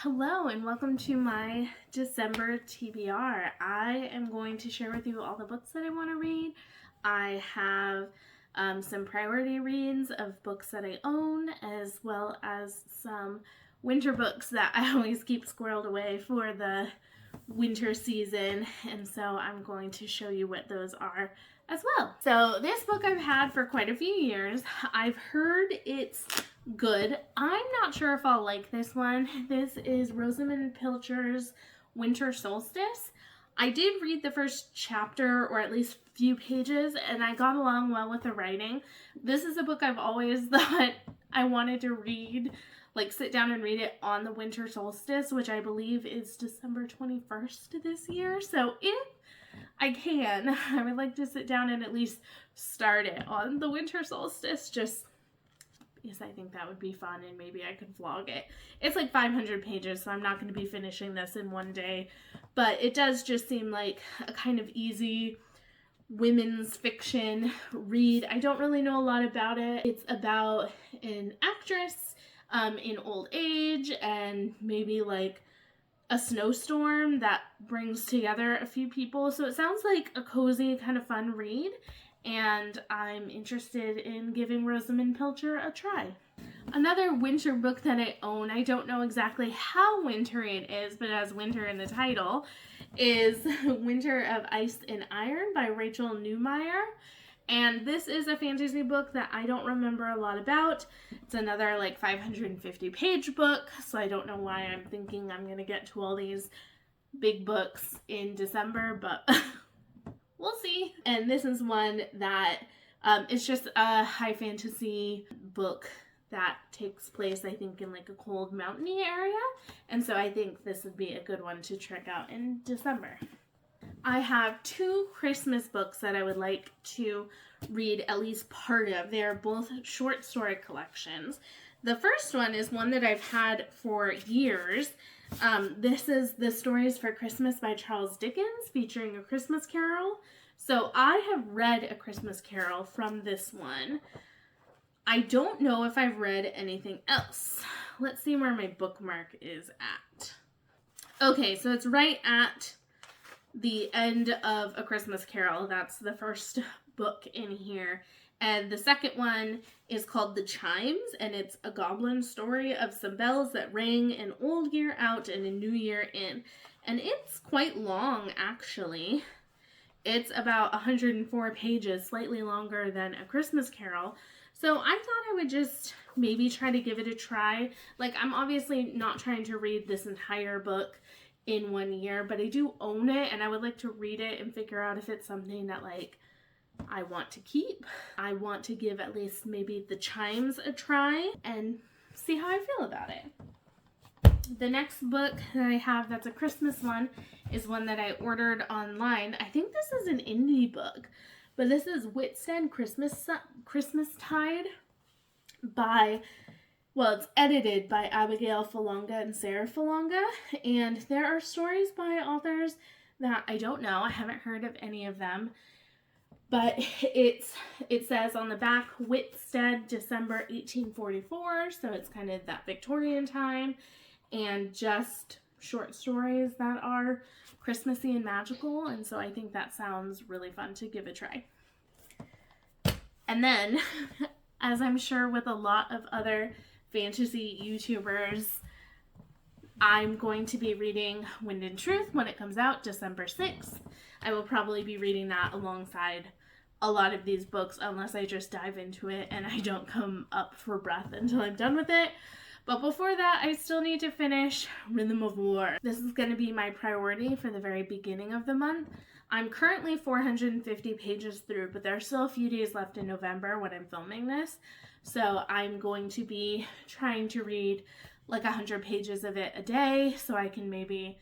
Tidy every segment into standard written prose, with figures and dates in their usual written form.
Hello and welcome to my December TBR. I am going to share with you all the books that I want to read. I have some priority reads of books that I own, as well as some winter books that I always keep squirreled away for the winter season, and so I'm going to show you what those are as well. So this book I've had for quite a few years. I've heard it's good. I'm not sure if I'll like this one. This is Rosamund Pilcher's Winter Solstice. I did read the first chapter, or at least a few pages, and I got along well with the writing. This is a book I've always thought I wanted to read, like sit down and read it on the winter solstice, which I believe is December 21st this year. So if I can, I would like to sit down and at least start it on the winter solstice, just because I think that would be fun and maybe I could vlog it. It's like 500 pages, so I'm not going to be finishing this in one day, but it does just seem like a kind of easy women's fiction read. I don't really know a lot about it. It's about an actress in old age and maybe like a snowstorm that brings together a few people. So it sounds like a cozy kind of fun read, and I'm interested in giving Rosamund Pilcher a try. Another winter book that I own, I don't know exactly how wintry it is, but it has winter in the title, is Winter of Ice and Iron by Rachel Neumeyer. And this is a fantasy book that I don't remember a lot about. It's another like 550 page book, so I don't know why I'm thinking I'm going to get to all these big books in December, but we'll see. And this is one that it's just a high fantasy book that takes place, I think, in like a cold mountainy area. And so I think this would be a good one to check out in December. I have two Christmas books that I would like to read at least part of. They're both short story collections. The first one is one that I've had for years. This is The Stories for Christmas by Charles Dickens, featuring A Christmas Carol. So I have read A Christmas Carol from this one. I don't know if I've read anything else. Let's see where my bookmark is at. Okay, so it's right at the end of A Christmas Carol. That's the first book in here. And the second one is called The Chimes, and it's a goblin story of some bells that ring an old year out and a new year in. And it's quite long, actually. It's about 104 pages, slightly longer than A Christmas Carol. So I thought I would just maybe try to give it a try. Like, I'm obviously not trying to read this entire book in 1 year, but I do own it, and I would like to read it and figure out if it's something that like I want to keep. I want to give at least maybe The Chimes a try and see how I feel about it. The next book that I have that's a Christmas one is one that I ordered online. I think this is an indie book, but this is Whitstead Christmastide by, well, it's edited by Abigail Falonga and Sarah Falonga, and there are stories by authors that I don't know. I haven't heard of any of them, but it says on the back, Whitstead, December 1844, so it's kind of that Victorian time, and just short stories that are Christmassy and magical, and so I think that sounds really fun to give a try. And then, as I'm sure with a lot of other fantasy YouTubers, I'm going to be reading Wind and Truth when it comes out December 6th. I will probably be reading that alongside a lot of these books, unless I just dive into it and I don't come up for breath until I'm done with it. But before that, I still need to finish Rhythm of War. This is going to be my priority for the very beginning of the month. I'm currently 450 pages through, but there are still a few days left in November when I'm filming this. So I'm going to be trying to read like 100 pages of it a day, so I can maybe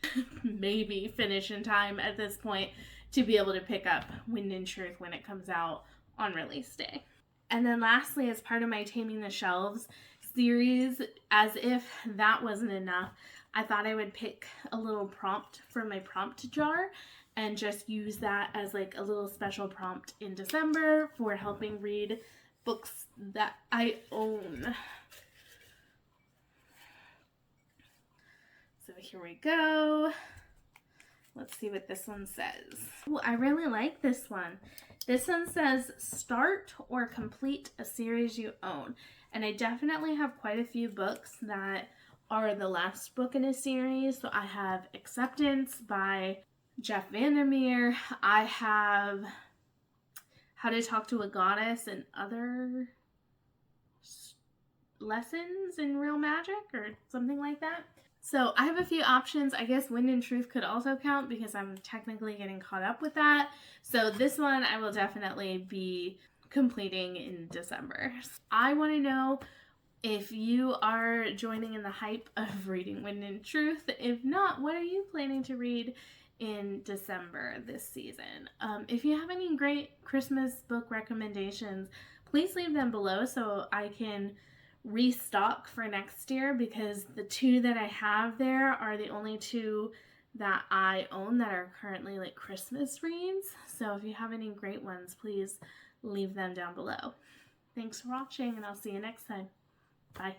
finish in time at this point to be able to pick up Wind and Truth when it comes out on release day. And then lastly, as part of my Taming the Shelves series, as if that wasn't enough, I thought I would pick a little prompt for my prompt jar and just use that as like a little special prompt in December for helping read books that I own. So here we go. Let's see what this one says. Ooh, I really like this one. This one says, start or complete a series you own. And I definitely have quite a few books that are the last book in a series. So I have Acceptance by Jeff Vandermeer. I have How to Talk to a Goddess and Other Lessons in Real Magic or something like that. So I have a few options. I guess Wind and Truth could also count because I'm technically getting caught up with that. So this one I will definitely be completing in December. I want to know if you are joining in the hype of reading Wind and Truth. If not, what are you planning to read in December this season? If you have any great Christmas book recommendations, please leave them below so I can restock for next year, because the two that I have there are the only two that I own that are currently like Christmas reads. So if you have any great ones, please leave them down below. Thanks for watching, and I'll see you next time. Bye.